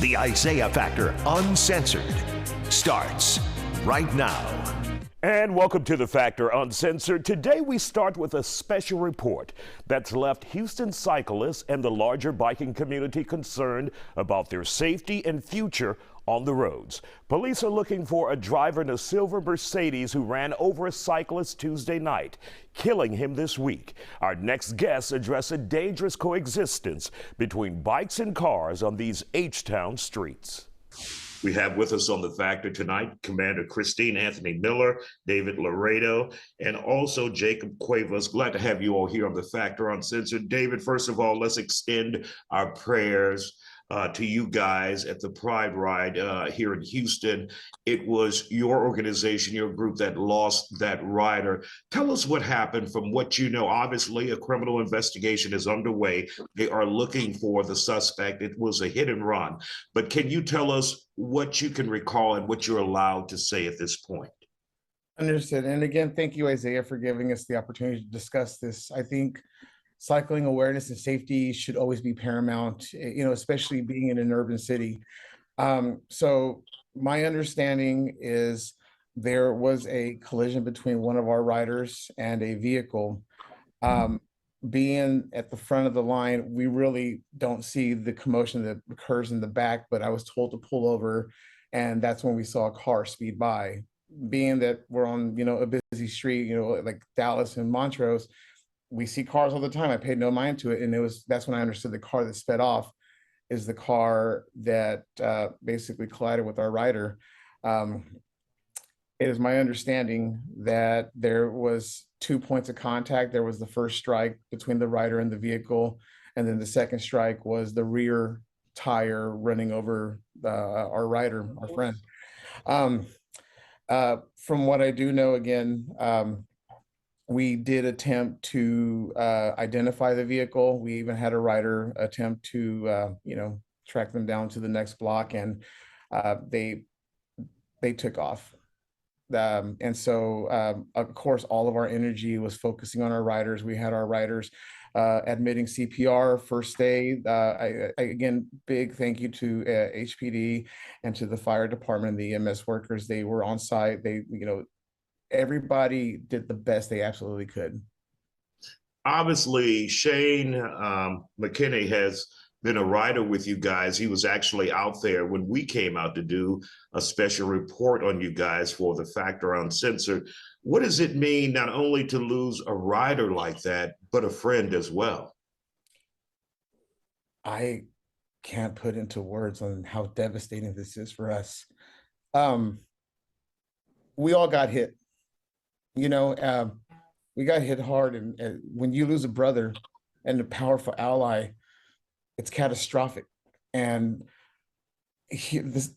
The Isaiah Factor Uncensored starts right now. And welcome to The Factor Uncensored. Today we start with a special report that's left Houston cyclists and the larger biking community concerned about their safety and future on the roads. Police are looking for a driver in a silver Mercedes who ran over a cyclist Tuesday night, killing him this week. Our next guests address a dangerous coexistence between bikes and cars on these H-Town streets. We have with us on The Factor tonight Commander Christine Anthony Miller, David Laredo, and also Jacob Cuevas. Glad to have you all here on The Factor Uncensored. David, first of all, let's extend our prayers to you guys at the Pride Ride here in Houston. It was your organization, your group that lost that rider. Tell us what happened from what you know. Obviously, a criminal investigation is underway. They are looking for the suspect. It was a hit and run. But can you tell us what you can recall and what you're allowed to say at this point? Understood. And again, thank you, Isaiah, for giving us the opportunity to discuss this. I think cycling awareness and safety should always be paramount, especially being in an urban city. So my understanding is there was a collision between one of our riders and a vehicle. Being at the front of the line, we really don't see the commotion that occurs in the back, but I was told to pull over, and that's when we saw a car speed by. Being that we're on, a busy street, like Dallas and Montrose, we see cars all the time. I paid no mind to it. And that's when I understood the car that sped off is the car that basically collided with our rider. It is my understanding that there was 2 points of contact. There was the first strike between the rider and the vehicle. And then the second strike was the rear tire running over our rider, our friend. From what I do know, again, we did attempt to identify the vehicle. We even had a rider attempt to, track them down to the next block, and they took off. And so, of course, all of our energy was focusing on our riders. We had our riders admitting CPR, first aid. Again, big thank you to HPD and to the fire department, the EMS workers. They were on site. Everybody did the best they absolutely could. Obviously, Shane McKinney has been a rider with you guys. He was actually out there when we came out to do a special report on you guys for The Factor Uncensored. What does it mean not only to lose a rider like that, but a friend as well? I can't put into words on how devastating this is for us. We all got hit. We got hit hard, and when you lose a brother and a powerful ally, it's catastrophic. And the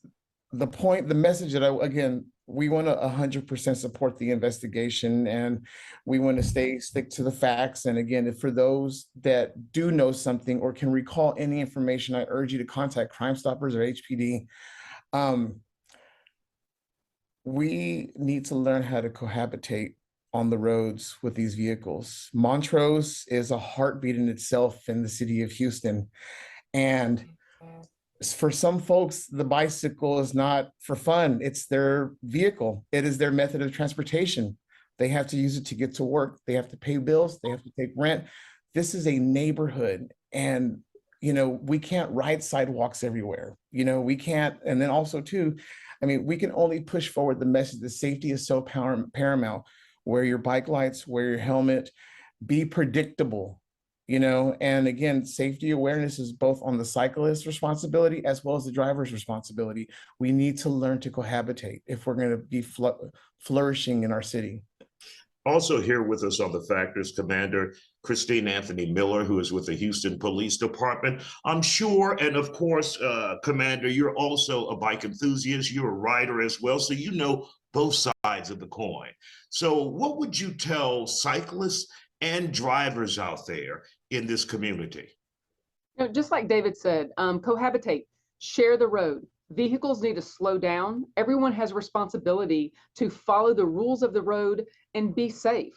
message that we want to 100% support the investigation, and we want to stick to the facts. And again, for those that do know something or can recall any information, I urge you to contact Crime Stoppers or HPD. We need to learn how to cohabitate on the roads with these vehicles. Montrose is a heartbeat in itself in the city of Houston. And for some folks, the bicycle is not for fun. It's their vehicle. It is their method of transportation. They have to use it to get to work. They have to pay bills. They have to take rent. This is a neighborhood. And we can't ride sidewalks everywhere. We can't. And then also too, we can only push forward the message that safety is so paramount. Wear your bike lights, wear your helmet, be predictable, and again, safety awareness is both on the cyclist's responsibility as well as the driver's responsibility. We need to learn to cohabitate if we're going to be flourishing in our city. Also here with us on The Factors, Commander Christine Anthony Miller, who is with the Houston Police Department. I'm sure, and of course, Commander, you're also a bike enthusiast. You're a rider as well, so you know both sides of the coin. So what would you tell cyclists and drivers out there in this community? Just like David said, cohabitate, share the road. Vehicles need to slow down. Everyone has responsibility to follow the rules of the road and be safe.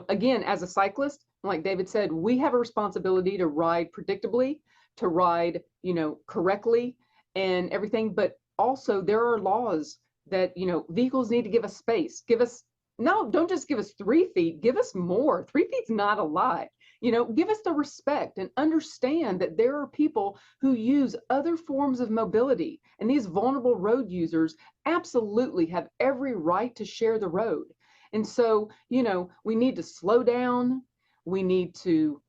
Again, as a cyclist, like David said, we have a responsibility to ride predictably, to ride, correctly, and everything. But also there are laws that, vehicles need to give us space. No, don't just give us 3 feet, give us more. 3 feet's not a lot. Give us the respect and understand that there are people who use other forms of mobility, and these vulnerable road users absolutely have every right to share the road. And so, we need to slow down. We need to,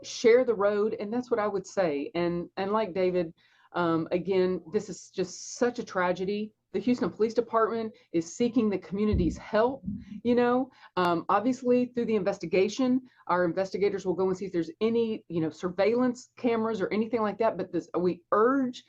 share the road. And that's what I would say. And like David, again, this is just such a tragedy. The Houston Police Department is seeking the community's help. Obviously through the investigation, our investigators will go and see if there's any, surveillance cameras or anything like that. But we urge,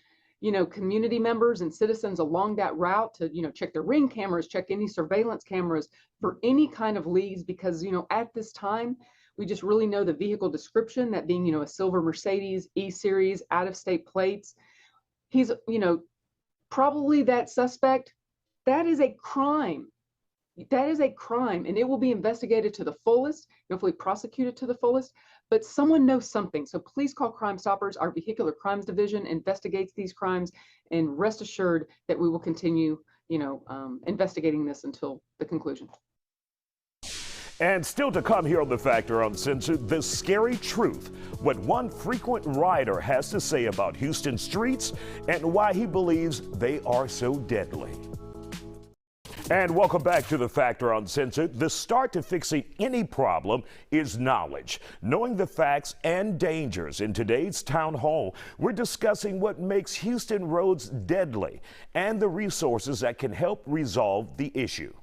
community members and citizens along that route to, check their Ring cameras, check any surveillance cameras for any kind of leads, because, at this time, we just really know the vehicle description, that being, a silver Mercedes E-Series, out-of-state plates. He's, probably that suspect. That is a crime. That is a crime, and it will be investigated to the fullest, hopefully prosecuted to the fullest. But someone knows something, so please call Crime Stoppers. Our Vehicular Crimes Division investigates these crimes, and rest assured that we will continue, investigating this until the conclusion. And still to come here on The Factor Uncensored, the scary truth, what one frequent rider has to say about Houston streets and why he believes they are so deadly. And welcome back to The Factor Uncensored. The start to fixing any problem is knowledge, knowing the facts and dangers. In today's town hall, we're discussing what makes Houston roads deadly and the resources that can help resolve the issue.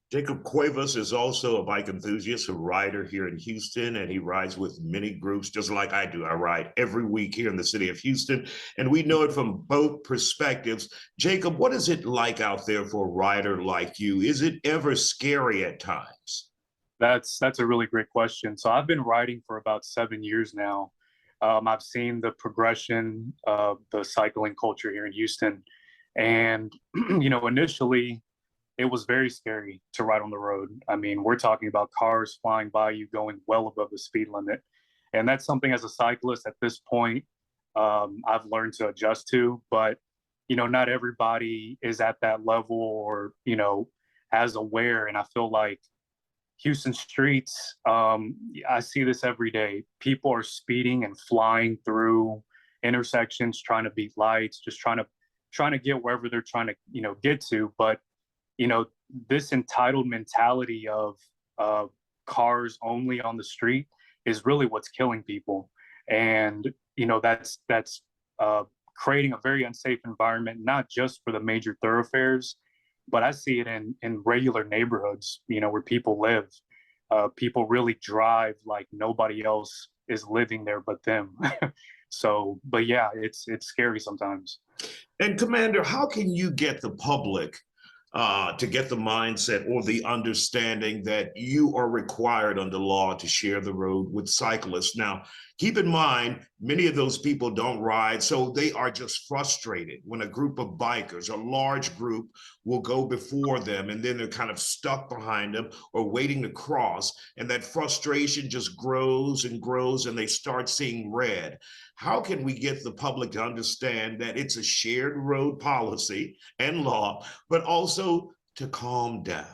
Jacob Cuevas is also a bike enthusiast, a rider here in Houston, and he rides with many groups, just like I do. I ride every week here in the city of Houston, and we know it from both perspectives. Jacob, what is it like out there for a rider like you? Is it ever scary at times? That's a really great question. So I've been riding for about 7 years now. I've seen the progression of the cycling culture here in Houston. And, initially, it was very scary to ride on the road. I mean, we're talking about cars flying by you going well above the speed limit. And that's something as a cyclist at this point, I've learned to adjust to. But, not everybody is at that level or, as aware. And I feel like Houston streets, I see this every day. People are speeding and flying through intersections, trying to beat lights, just trying to get wherever they're trying to, get to. But this entitled mentality of cars only on the street is really what's killing people. And, that's creating a very unsafe environment, not just for the major thoroughfares, but I see it in regular neighborhoods, where people live. People really drive like nobody else is living there but them. So, but yeah, it's scary sometimes. And Commander, how can you get the public to get the mindset or the understanding that you are required under law to share the road with cyclists? Now, keep in mind, many of those people don't ride, so they are just frustrated when a group of bikers, a large group, will go before them, and then they're kind of stuck behind them or waiting to cross, and that frustration just grows and grows, and they start seeing red. How can we get the public to understand that it's a shared road policy and law, but also to calm down?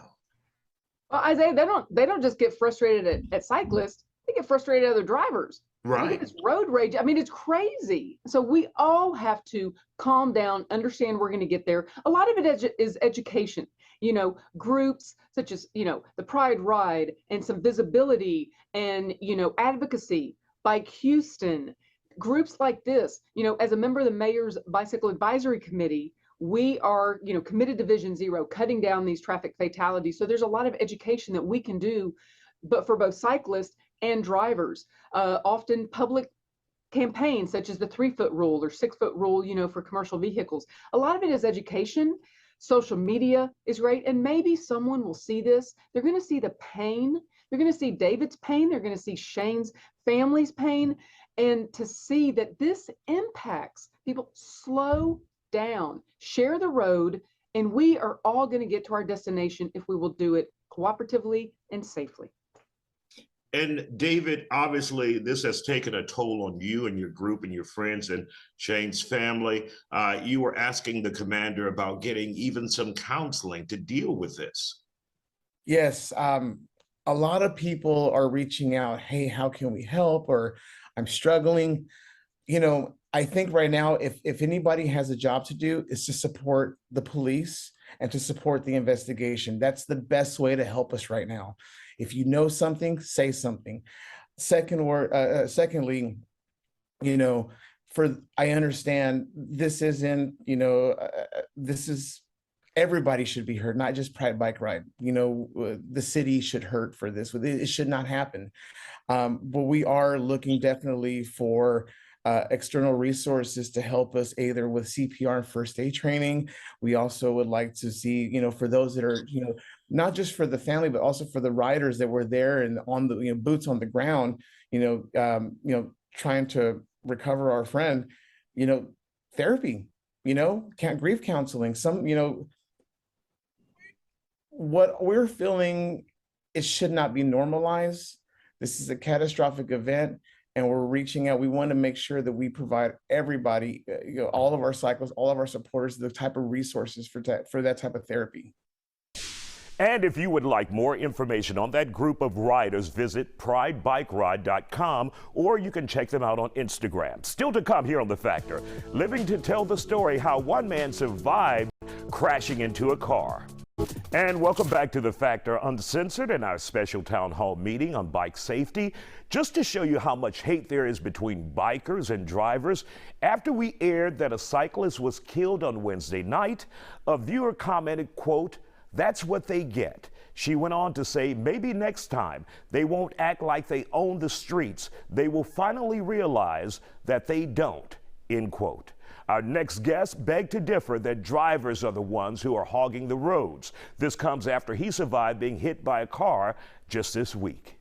Well, Isaiah, they don't just get frustrated at cyclists, they get frustrated at other drivers. Right. Look at this road rage. I mean, it's crazy. So we all have to calm down, understand we're going to get there. A lot of it is education, groups such as, the Pride Ride and some visibility and, advocacy, Bike Houston, groups like this. As a member of the Mayor's Bicycle Advisory Committee, we are, committed to Vision Zero, cutting down these traffic fatalities. So there's a lot of education that we can do, but for both cyclists and drivers. Often public campaigns such as the 3-foot rule or 6-foot rule, for commercial vehicles. A lot of it is education. Social media is great. And maybe someone will see this. They're going to see the pain. They're going to see David's pain. They're going to see Shane's family's pain. And to see that this impacts people. Slow down, share the road, and we are all going to get to our destination if we will do it cooperatively and safely. And David, obviously, this has taken a toll on you and your group and your friends and Shane's family. You were asking the commander about getting even some counseling to deal with this. Yes, a lot of people are reaching out, hey, how can we help? Or I'm struggling. I think right now, if anybody has a job to do, is to support the police and to support the investigation. That's the best way to help us right now. If you know something, say something. Secondly, I understand this isn't, this is everybody should be heard, not just Pride Bike Ride. The city should hurt for this. It should not happen. But we are looking definitely for external resources to help us either with CPR and first aid training. We also would like to see, for those that are, not just for the family, but also for the riders that were there and on the, boots on the ground, trying to recover our friend, therapy, grief counseling, what we're feeling, it should not be normalized. This is a catastrophic event, and we're reaching out. We want to make sure that we provide everybody, all of our cyclists, all of our supporters, the type of resources for that type of therapy. And if you would like more information on that group of riders, visit pridebikeride.com, or you can check them out on Instagram. Still to come here on The Factor, living to tell the story how one man survived crashing into a car. And welcome back to The Factor Uncensored and our special town hall meeting on bike safety. Just to show you how much hate there is between bikers and drivers, after we aired that a cyclist was killed on Wednesday night, a viewer commented, quote, "That's what they get." She went on to say, maybe next time they won't act like they own the streets. They will finally realize that they don't, end quote. Our next guest begged to differ that drivers are the ones who are hogging the roads. This comes after he survived being hit by a car just this week.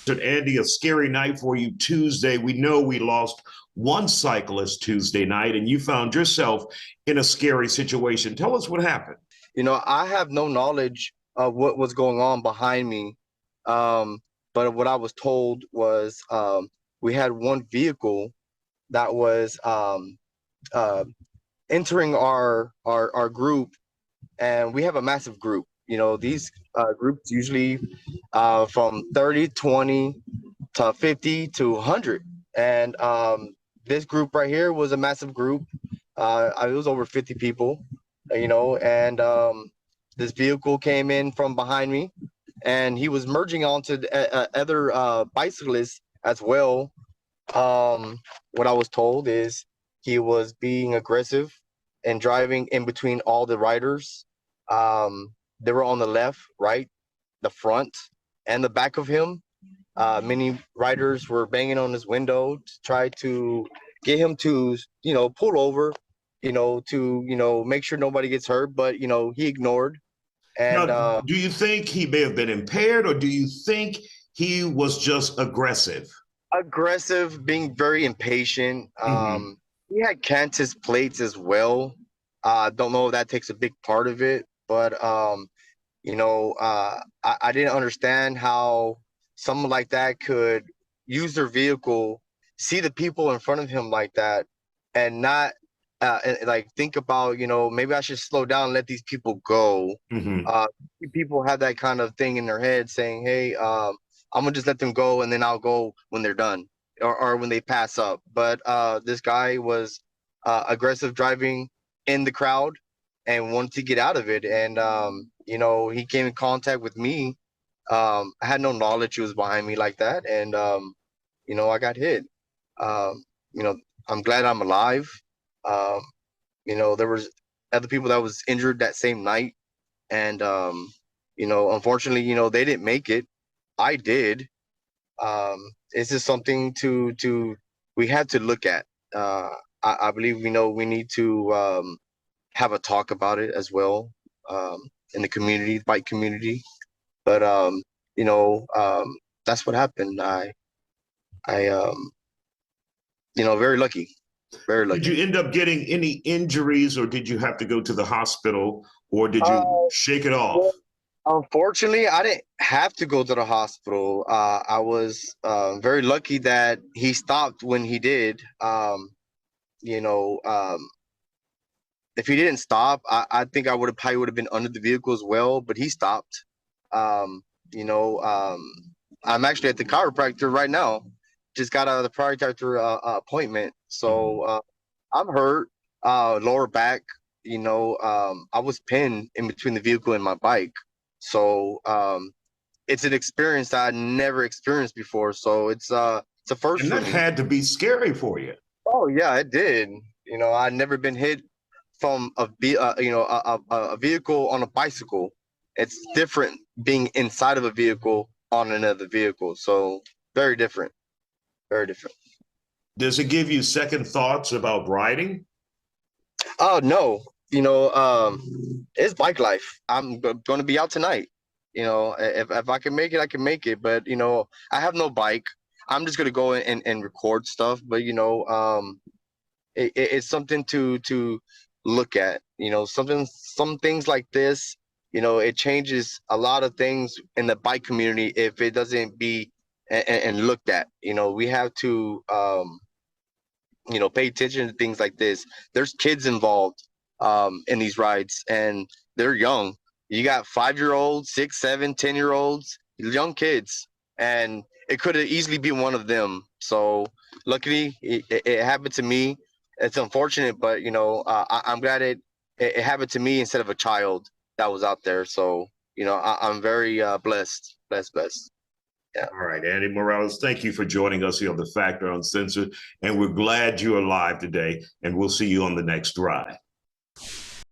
Andy, a scary night for you Tuesday. We know we lost one cyclist Tuesday night, and you found yourself in a scary situation. Tell us what happened. I have no knowledge of what was going on behind me. But what I was told was we had one vehicle that was entering our group, and we have a massive group. These groups usually from 30, 20 to 50 to 100. And this group right here was a massive group. It was over 50 people, and this vehicle came in from behind me, and he was merging onto other bicyclists as well. What I was told is he was being aggressive and driving in between all the riders. They were on the left, right, the front, and the back of him. Many riders were banging on his window to try to get him to, pull over, to, make sure nobody gets hurt. But, he ignored. And now, do you think he may have been impaired, or do you think he was just aggressive? Aggressive, being very impatient. He had Qantas plates as well. I don't know if that takes a big part of it, but I didn't understand how someone like that could use their vehicle, see the people in front of him like that, and not think about, maybe I should slow down and let these people go. People have that kind of thing in their head saying, hey, I'm gonna just let them go, and then I'll go when they're done or when they pass up. But this guy was aggressive, driving in the crowd and wanted to get out of it. And, he came in contact with me. I had no knowledge he was behind me like that. And, I got hit. I'm glad I'm alive. There was other people that was injured that same night. And, unfortunately, they didn't make it. I did. This is something we had to look at. I believe, we need to have a talk about it as well in the community, bike community. But, that's what happened. I very lucky. Very lucky. Did you end up getting any injuries, or did you have to go to the hospital, or did you shake it off? Unfortunately, I didn't have to go to the hospital. I was very lucky that he stopped when he did. You know, if he didn't stop, I think I probably would have been under the vehicle as well. But he stopped. You know, I'm actually at the chiropractor right now. Just got out of the chiropractor appointment. So I'm hurt, lower back. You know, I was pinned in between the vehicle and my bike. So it's an experience that I never experienced before. So it's a first And for that me. had to be scary for you. Oh yeah, it did. You know, I'd never been hit from a vehicle on a bicycle. It's different being inside of a vehicle on another vehicle. So very different. Very different. Does it give you second thoughts about riding? Oh no, you know, it's bike life. I'm going to be out tonight. You know, if I can make it, I can make it. But you know, I have no bike. I'm just gonna go and record stuff. But you know, it's something to look at. You know, some things like this. You know, it changes a lot of things in the bike community if it doesn't be and looked at. You know, we have to you know, pay attention to things like this. There's kids involved in these rides, and they're young. You got 5-year-olds, 6, 7, 10-year-olds, young kids, and it could have easily been one of them. So luckily, it happened to me. It's unfortunate, but you know, I'm glad it happened to me instead of a child that was out there. So you know, I'm very blessed. Yeah. All right, Andy Morales, thank you for joining us here on The Factor Uncensored. And we're glad you're alive today. And we'll see you on the next ride.